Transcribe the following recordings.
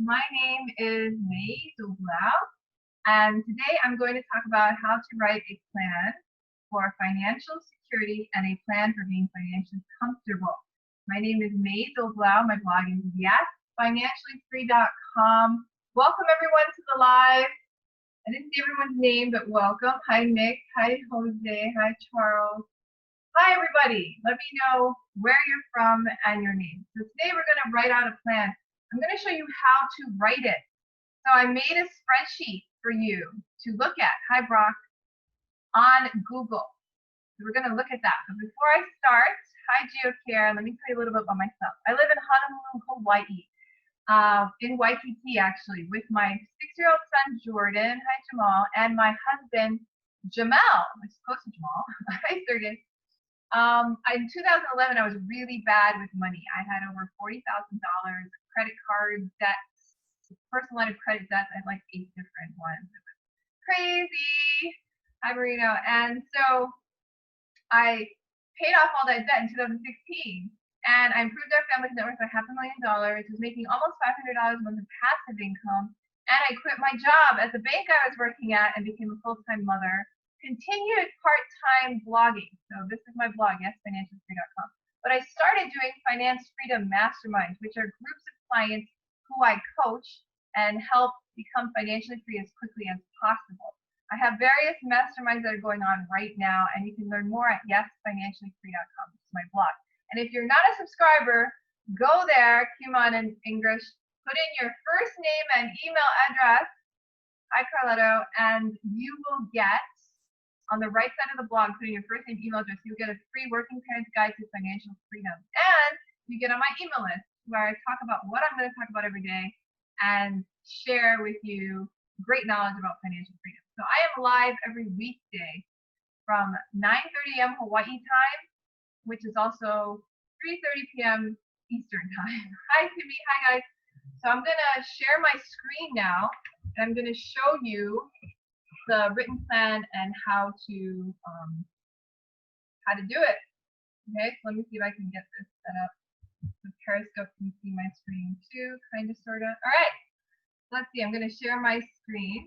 My name is May Dublau, and today I'm going to talk about how to write a plan for financial security and a plan for being financially comfortable. My name is May Dublau. My blog is yesfinanciallyfree.com. Welcome everyone to the live. I didn't see everyone's name, but welcome. Hi Nick. Hi Jose. Hi Charles. Hi everybody. Let me know where you're from and your name. So today we're going to write out a plan. I'm going to show you how to write it. So I made a spreadsheet for you to look at. Hi Brock. On Google. So we're going to look at that. But before I start, hi GeoCare. Let me tell you a little bit about myself. I live in Honolulu, Hawaii. In Waikiki actually, with my 6-year-old son Jordan, hi Jamal, and my husband Jamal, which is close to Jamal. Hi Sergey. In 2011, I was really bad with money. I had over $40,000 credit card debts, personal line of credit debts. I had like 8 different ones. It was crazy. Hi Marino. And so I paid off all that debt in 2016. And I improved our family's net worth by $500,000, was making almost $500 a month in passive income. And I quit my job at the bank I was working at and became a full-time mother. Continued part-time blogging. So this is my blog, yesfinanciallyfree.com. But I started doing Finance Freedom Masterminds, which are groups of clients who I coach and help become financially free as quickly as possible. I have various masterminds that are going on right now, and you can learn more at yesfinanciallyfree.com. This is my blog. And if you're not a subscriber, go there, Kumon and English, put in your first name and email address, hi Carletto, and you will get, on the right side of the blog, put in your first name, email address, you'll get a free Working Parents Guide to Financial Freedom. And you get on my email list where I talk about what I'm going to talk about every day and share with you great knowledge about financial freedom. So I am live every weekday from 9:30 a.m. Hawaii time, which is also 3:30 p.m. Eastern time. Hi Timmy, hi guys. So I'm going to share my screen now, and I'm going to show you the written plan and how to do it. Okay, so let me see if I can get this set up. So Periscope can see my screen too, kind of, sort of. All right, let's see. I'm going to share my screen.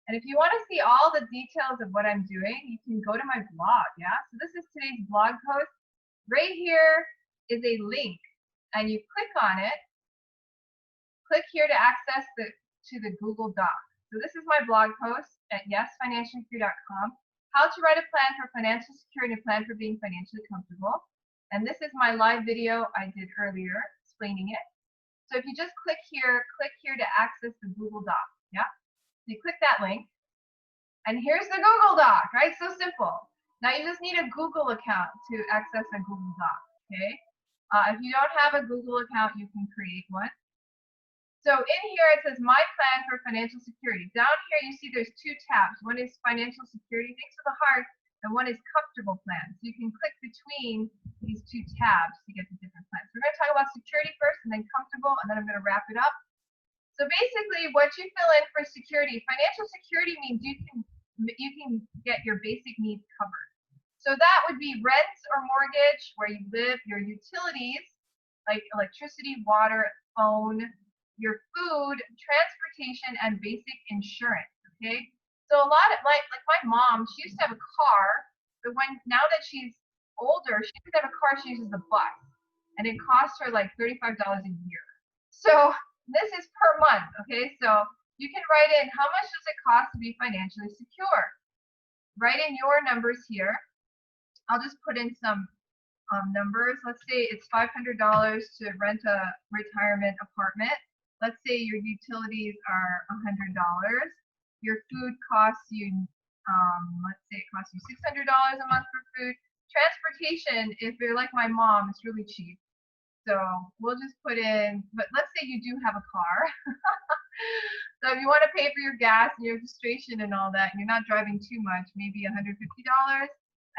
And if you want to see all the details of what I'm doing, you can go to my blog. Yeah, so this is today's blog post. Right here is a link, and you click on it. Click here to access to the Google Doc. So this is my blog post at yesfinanciallyfree.com. How to write a plan for financial security, a plan for being financially comfortable. And this is my live video I did earlier explaining it. So if you just click here to access the Google Doc. Yeah. So you click that link, and here's the Google Doc, right? So simple. Now you just need a Google account to access a Google Doc. Okay. If you don't have a Google account, you can create one. So in here it says my plan for financial security. Down here you see there's 2 tabs. One is financial security, thanks for the heart, and one is comfortable plans. So you can click between these 2 tabs to get the different plans. We're going to talk about security first and then comfortable, and then I'm going to wrap it up. So basically what you fill in for security, financial security means you can get your basic needs covered. So that would be rent or mortgage, where you live, your utilities like electricity, water, phone, your food, transportation, and basic insurance. Okay, so a lot of like my mom, she used to have a car, but now that she's older, she doesn't have a car, she uses the bus, and it costs her like $35 a year. So this is per month. Okay, so you can write in how much does it cost to be financially secure. Write in your numbers here. I'll just put in some numbers. Let's say it's $500 to rent a retirement apartment. Let's say your utilities are $100. Your food costs you, let's say it costs you $600 a month for food. Transportation, if you're like my mom, it's really cheap. So we'll just put in, but let's say you do have a car. So if you want to pay for your gas and your registration and all that, and you're not driving too much, maybe $150.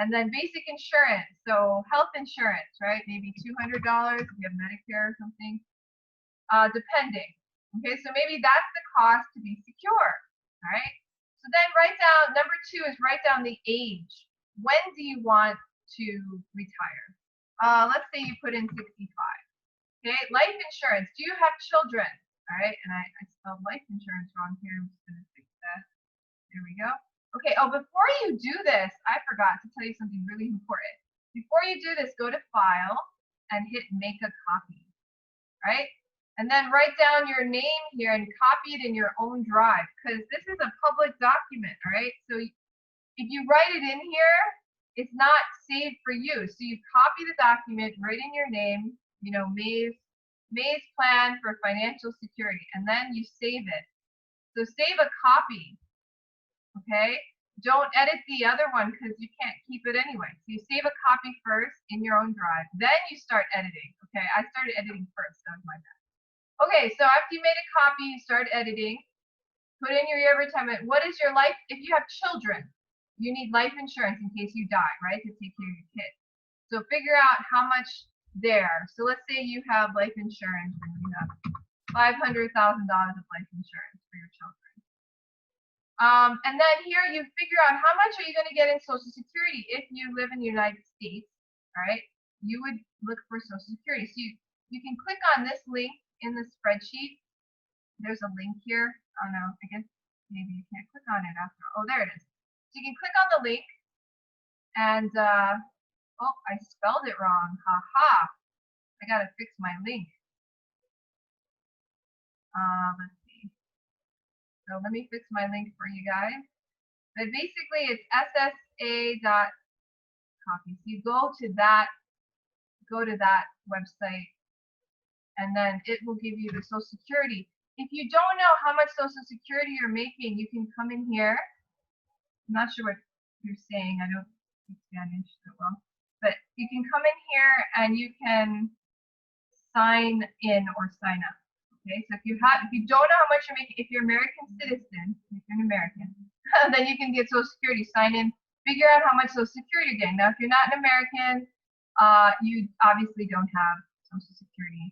And then basic insurance, so health insurance, right? Maybe $200 if you have Medicare or something. Depending. Okay, so maybe that's the cost to be secure. All right. So then write down, number 2 is write down the age. When do you want to retire? Let's say you put in 65. Okay, life insurance. Do you have children? All right, and I spelled life insurance wrong here. I'm just going to fix that. There we go. Okay, oh, before you do this, I forgot to tell you something really important. Before you do this, go to File and hit Make a Copy, right? And then write down your name here and copy it in your own drive, because this is a public document, all right? So if you write it in here, it's not saved for you. So you copy the document, write in your name, you know, Mays Plan for Financial Security, and then you save it. So save a copy, okay? Don't edit the other one because you can't keep it anyway. So you save a copy first in your own drive, then you start editing, okay? I started editing first, that was my bad. Okay, so after you made a copy, you start editing, put in your year of retirement. What is your life, if you have children, you need life insurance in case you die, right, to take care of your kids. So figure out how much there. So let's say you have life insurance and you have $500,000 of life insurance for your children. And then here you figure out how much are you going to get in Social Security if you live in the United States, all right? You would look for Social Security. So you can click on this link in the spreadsheet. There's a link here. Oh no, I guess maybe you can't click on it after. Oh, there it is. So you can click on the link and, oh, I spelled it wrong. Ha-ha. I got to fix my link. Let's see. So let me fix my link for you guys. But basically, it's ssa.copy. So you go to that website, and then it will give you the Social Security. If you don't know how much Social Security you're making, you can come in here. I'm not sure what you're saying. I don't speak Spanish so well. But you can come in here and you can sign in or sign up. Okay, so if you don't know how much you're making, if you're American citizen, if you're an American, then you can get Social Security, sign in, figure out how much Social Security you're getting. Now, if you're not an American, you obviously don't have Social Security.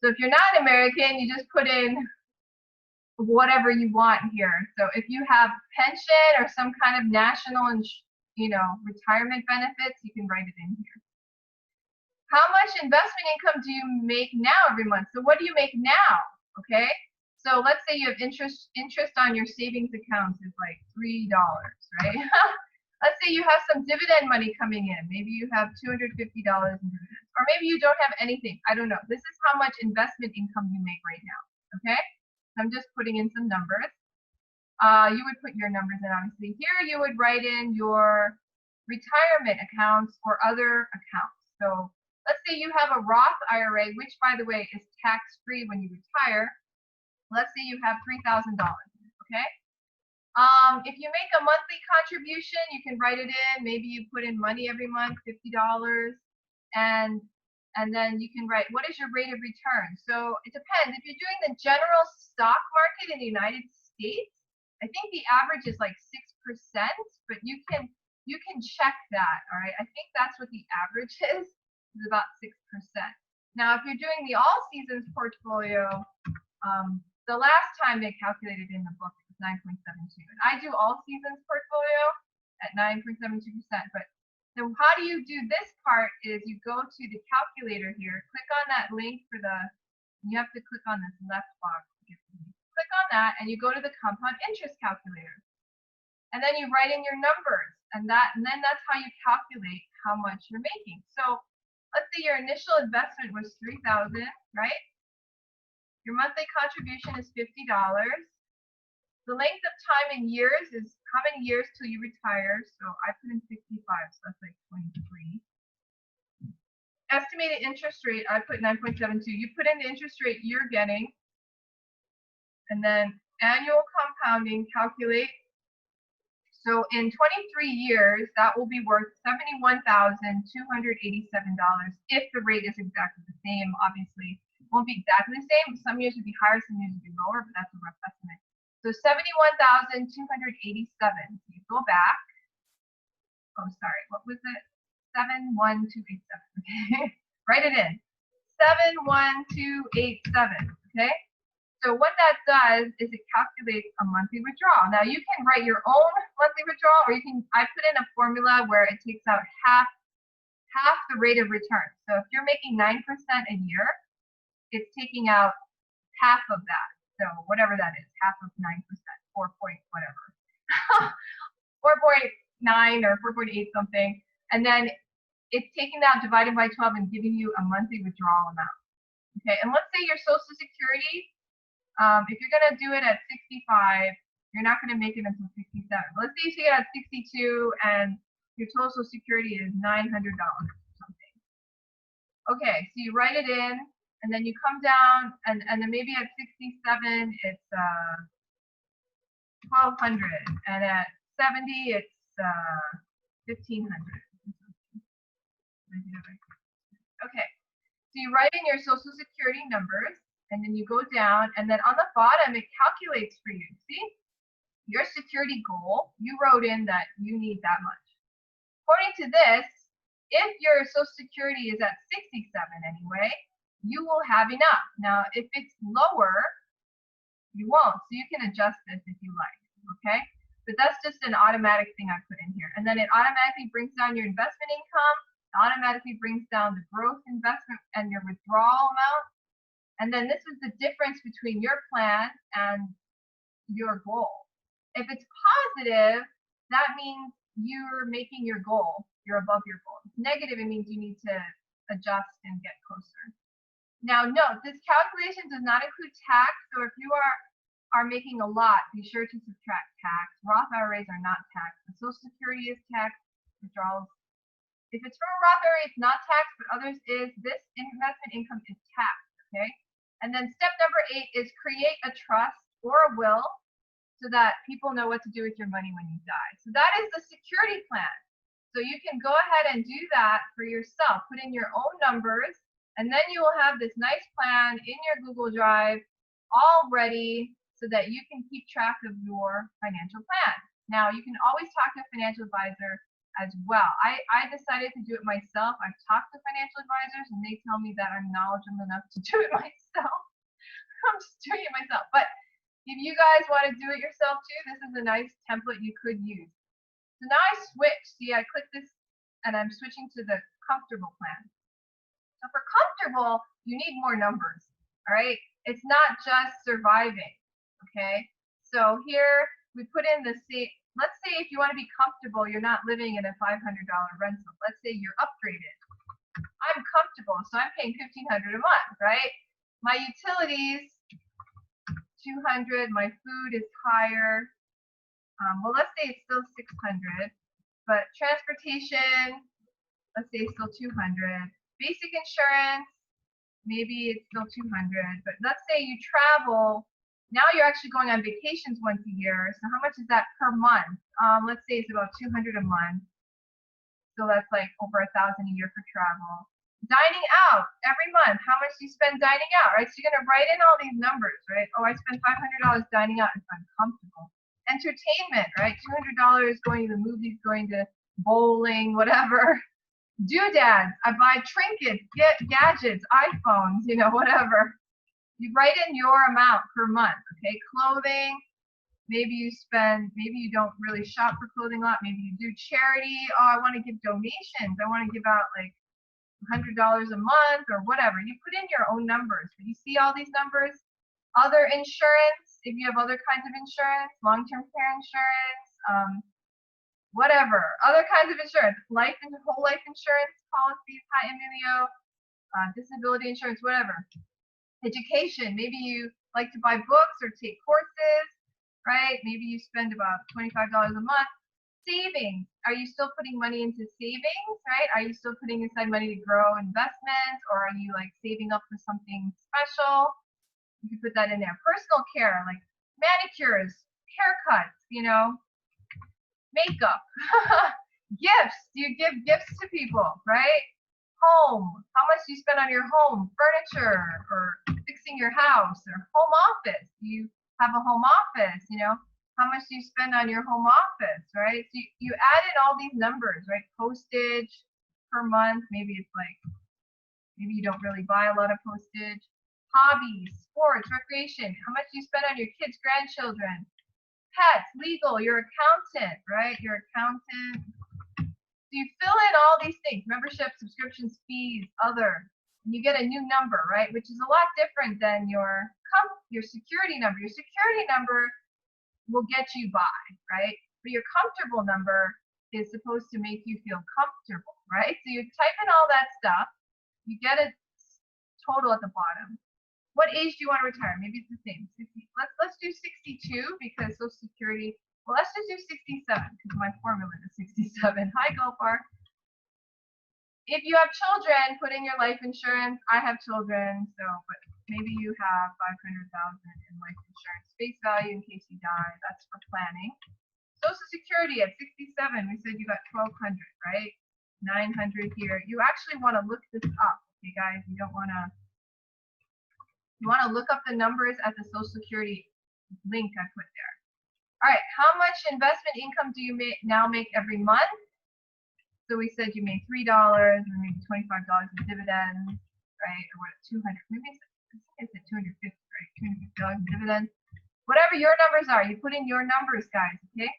So if you're not an American, you just put in whatever you want here. So if you have pension or some kind of national and retirement benefits, you can write it in here. How much investment income do you make now every month? So what do you make now? Okay, so let's say you have interest on your savings accounts is like $3, right? Let's say you have some dividend money coming in. Maybe you have $250 in dividends, or maybe you don't have anything. I don't know. This is how much investment income you make right now. Okay, I'm just putting in some numbers. You would put your numbers in, obviously. Here you would write in your retirement accounts or other accounts. So let's say you have a Roth IRA, which, by the way, is tax-free when you retire. Let's say you have $3,000, okay? If you make a monthly contribution, you can write it in. Maybe you put in money every month, $50, and then you can write, what is your rate of return? So it depends. If you're doing the general stock market in the United States, I think the average is like 6%, but you can check that, all right? I think that's what the average is about 6%. Now, if you're doing the all seasons portfolio, the last time they calculated in the book was 9.72. And I do all seasons portfolio at 9.72%. But so how do you do this part is you go to the calculator here, click on that link for you have to click on this left box. Click on that and you go to the compound interest calculator. And then you write in your numbers, and then that's how you calculate how much you're making. So let's say your initial investment was $3,000, right? Your monthly contribution is $50. The length of time in years is how many years till you retire. So I put in 65, so that's like 23. Estimated interest rate, I put 9.72. You put in the interest rate you're getting, and then annual compounding, calculate. So in 23 years, that will be worth $71,287 if the rate is exactly the same. Obviously, it won't be exactly the same. Some years would be higher, some years would be lower, but that's a rough estimate. So $71,287. So you go back. Oh, sorry. What was it? 71287. Okay. Write it in. 71287. Okay. So what that does is it calculates a monthly withdrawal. Now you can write your own monthly withdrawal, or I put in a formula where it takes out half the rate of return. So if you're making 9% a year, it's taking out half of that. So whatever that is, half of 9%, 4 point whatever. 4.9 or 4.8 something. And then it's taking that, dividing by 12, and giving you a monthly withdrawal amount. Okay, and let's say your Social Security, if you're going to do it at 65, you're not going to make it until 67. Let's say you take it at 62 and your Social Security is $900 or something. Okay, so you write it in, and then you come down, and then maybe at 67 it's 1,200, and at 70 it's 1,500. Okay, so you write in your Social Security numbers, and then you go down, and then on the bottom it calculates for you. See, your security goal, you wrote in that you need that much. According to this, if your Social Security is at 67 anyway, you will have enough. Now, if it's lower, you won't. So you can adjust this if you like, okay? But that's just an automatic thing I put in here. And then it automatically brings down your investment income, automatically brings down the growth investment and your withdrawal amount. And then this is the difference between your plan and your goal. If it's positive, that means you're making your goal, you're above your goal. If it's negative, it means you need to adjust and get closer. Now note, this calculation does not include tax, so if you are making a lot, be sure to subtract tax. Roth IRAs are not taxed. The Social Security is taxed, withdrawals. If it's from a Roth IRA, it's not taxed, but others is. This investment income is taxed, okay? And then step number 8 is create a trust or a will so that people know what to do with your money when you die. So that is the security plan. So you can go ahead and do that for yourself. Put in your own numbers, and then you will have this nice plan in your Google Drive all ready so that you can keep track of your financial plan. Now, you can always talk to a financial advisor as well. I decided to do it myself. I've talked to financial advisors, and they tell me that I'm knowledgeable enough to do it myself. I'm just doing it myself. But if you guys want to do it yourself too, this is a nice template you could use. So now I switch. See, I click this, and I'm switching to the comfortable plan. So for comfortable, you need more numbers, all right? It's not just surviving, okay? So here we put in the, let's say if you want to be comfortable, you're not living in a $500 rental. Let's say you're upgraded. I'm comfortable, so I'm paying $1,500 a month, right? My utilities, $200. My food is higher. Well, let's say it's still $600, but transportation, let's say it's still $200. Basic insurance, maybe it's still $200. But let's say you travel. Now you're actually going on vacations once a year. So how much is that per month? Let's say it's about $200 a month. So that's like over $1,000 a year for travel. Dining out every month. How much do you spend dining out, right? So you're gonna write in all these numbers, right? Oh, I spend $500 dining out if I'm comfortable. Entertainment, right? $200 going to the movies, going to bowling, whatever. Doodads. I buy trinkets, gadgets, iPhones, you know, whatever. You write in your amount per month, okay? Clothing, maybe you don't really shop for clothing a lot. Maybe you do charity. Oh, I want to give donations. I want to give out like $100 a month or whatever. You put in your own numbers. But you see all these numbers? Other insurance, if you have other kinds of insurance, long-term care insurance, whatever, other kinds of insurance, whole life insurance policies, Hi Emilio, disability insurance, whatever. Education, maybe you like to buy books or take courses, right? Maybe you spend about $25 a month. Savings, are you still putting money into savings, right? Are you still putting aside money to grow investments, or are you like saving up for something special? You can put that in there. Personal care, like manicures, haircuts, you know, makeup, gifts. Do you give gifts to people, right? Home. How much do you spend on your home? Furniture, or fixing your house, or home office. Do you have a home office? You know, how much do you spend on your home office, right? So you add in all these numbers, right? Postage per month. Maybe it's like, maybe you don't really buy a lot of postage. Hobbies, sports, recreation. How much do you spend on your kids, grandchildren? Pets, legal, your accountant, right? Your accountant. So you fill in all these things, membership, subscriptions, fees, other. and you get a new number, right? Which is a lot different than your security number. Your security number will get you by, right? But your comfortable number is supposed to make you feel comfortable, right? So you type in all that stuff, you get a total at the bottom. What age do you want to retire? Maybe it's the same. 60. Let's do 62 because Social Security. Well, let's just do 67 because my formula is 67. Hi, Gopar. If you have children, put in your life insurance. I have children, so but maybe you have 500,000 in life insurance face value in case you die. That's for planning. Social Security at 67, we said you got 1,200, right? 900 here. You actually want to look this up, okay, guys? You don't want to. You want to look up the numbers at the Social Security link I put there. All right, how much investment income do you now make every month? So we said you made $3, or maybe $25 in dividends, right? Or what? 200? Maybe I said 250, right? $250 in dividends. Whatever your numbers are, you put in your numbers, guys. Okay.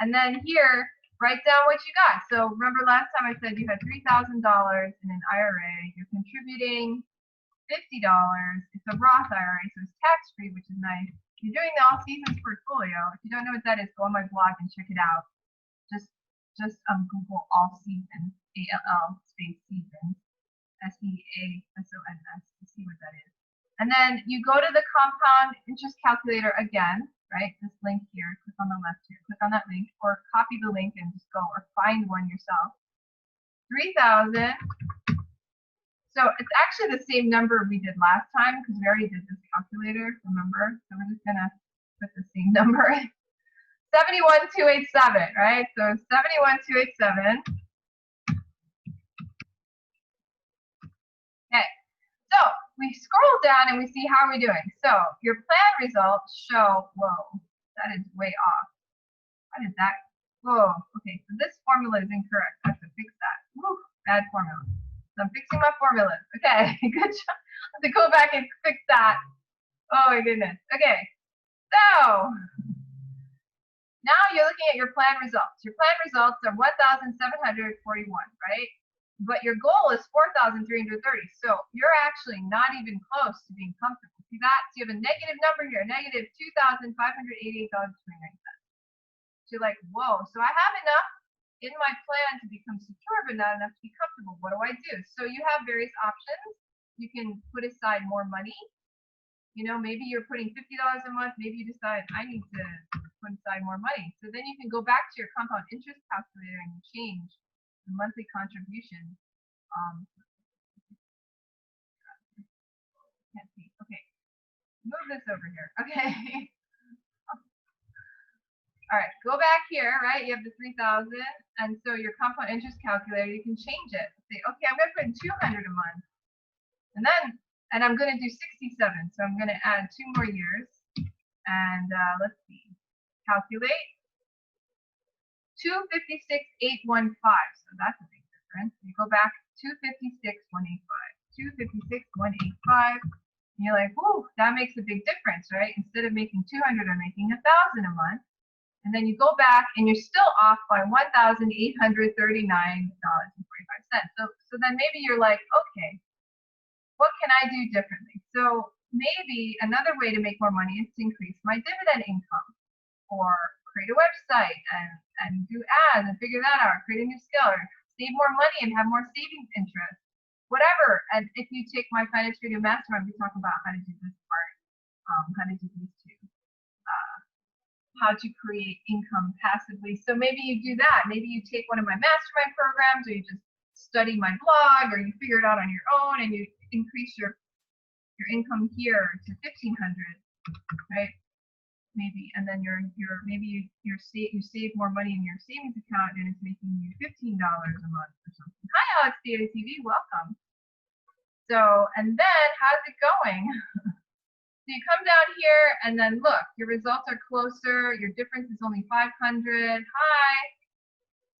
And then here, write down what you got. So remember last time I said you had $3,000 in an IRA. You're contributing $50. It's a Roth IRA, so it's tax-free, which is nice. You're doing the All Seasons portfolio. If you don't know what that is, go on my blog and check it out. Just Google All Seasons, ALL space seasons, SEASONS to see what that is. And then you go to the compound interest calculator again, right? This link here. Click on the left here. Click on that link, or copy the link and just go, or find one yourself. 3,000. So it's actually the same number we did last time because we already did this calculator, remember? So we're just going to put the same number. 71,287, right? So 71,287. Okay. So we scroll down and we see how we're doing. So your plan results show, whoa, that is way off. What is that? Whoa, okay, so this formula is incorrect. I have to fix that. Woo, bad formula. So I'm fixing my formulas. Okay, good job. I have to go back and fix that. Oh my goodness. Okay, so now you're looking at your plan results. Your plan results are 1,741, right? But your goal is 4,330. So you're actually not even close to being comfortable. See that? So you have a negative number here, negative $2,588.29. So you're like, whoa, so I have enough in my plan to become secure, but not enough to be comfortable. What do I do? So you have various options. You can put aside more money. You know, maybe you're putting $50 a month. Maybe you decide I need to put aside more money. So then you can go back to your compound interest calculator and change the monthly contribution. Can't see. Okay, move this over here. Okay. All right, go back here, right? You have the 3,000, and so your compound interest calculator, you can change it. Say, okay, I'm going to put in 200 a month, and I'm going to do 67. So I'm going to add 2 more years, and let's see, calculate 256,815. So that's a big difference. You go back 256,185, 256,185. And you're like, whoa, that makes a big difference, right? Instead of making 200, I'm making 1,000 a month. And then you go back and you're still off by $1,839.45. So then maybe you're like, okay, what can I do differently? So maybe another way to make more money is to increase my dividend income, or create a website and do ads and figure that out, create a new skill, or save more money and have more savings interest, whatever. And if you take my Finance Freedom Mastermind, we talk about how to do this part, how to do these two. How to create income passively. So maybe you do that. Maybe you take one of my mastermind programs, or you just study my blog, or you figure it out on your own and you increase your income here to 1,500, right? Maybe, and then you save more money in your savings account and it's making you $15 a month or something. Hi, Alex Daily TV, welcome. So, and then how's it going? So you come down here and then look, your results are closer, your difference is only 500. Hi.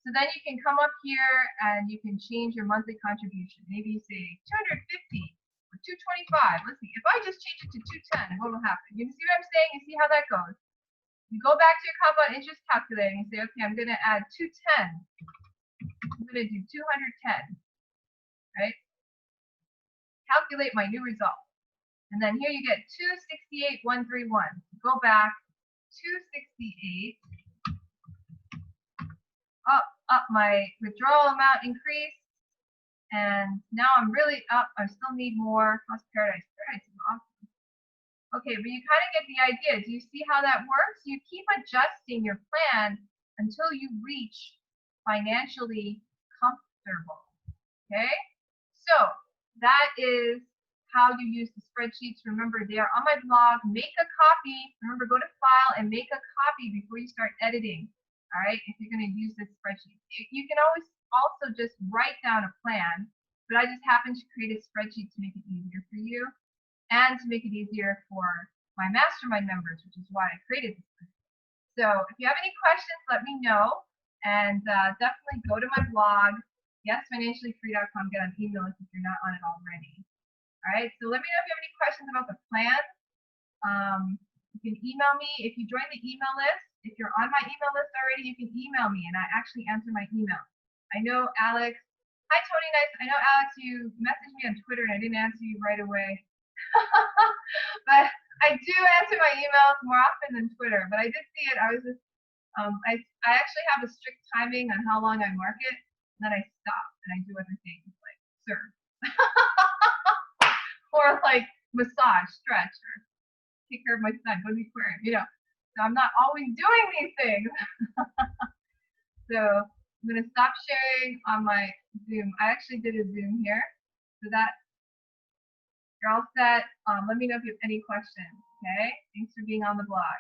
So then you can come up here and you can change your monthly contribution. Maybe you say 250 or 225. Let's see, if I just change it to 210, what will happen? You see what I'm saying? You see how that goes? You go back to your compound interest calculator and you say, okay, I'm going to add 210. I'm going to do 210, right? calculate my new result. And then here you get 268,131. Go back, 268. Up, my withdrawal amount increased. And now I'm really up. I still need more. Cost Paradise. Paradise is awesome. Okay, but you kind of get the idea. Do you see how that works? You keep adjusting your plan until you reach financially comfortable. Okay? So that is how you use the spreadsheets. Remember, they are on my blog. Make a copy. Remember, go to File and make a copy before you start editing. All right, if you're going to use this spreadsheet. You can always also just write down a plan, but I just happen to create a spreadsheet to make it easier for you and to make it easier for my mastermind members, which is why I created this. So if you have any questions, let me know, and definitely go to my blog, yesfinanciallyfree.com, get on email list if you're not on it already. All right, so let me know if you have any questions about the plan. You can email me if you join the email list. If you're on my email list already, you can email me, and I actually answer my email. I know Alex. Hi, Tony Nice. I know, Alex, you messaged me on Twitter, and I didn't answer you right away. But I do answer my emails more often than Twitter. But I did see it. I was just, I actually have a strict timing on how long I mark it, and then I stop, and I do other things like serve. Or like massage, stretch, or take care of my son, go to the aquarium, you know. So I'm not always doing these things. So I'm going to stop sharing on my Zoom. I actually did a Zoom here. So that you're all set. Let me know if you have any questions. Okay. Thanks for being on the blog.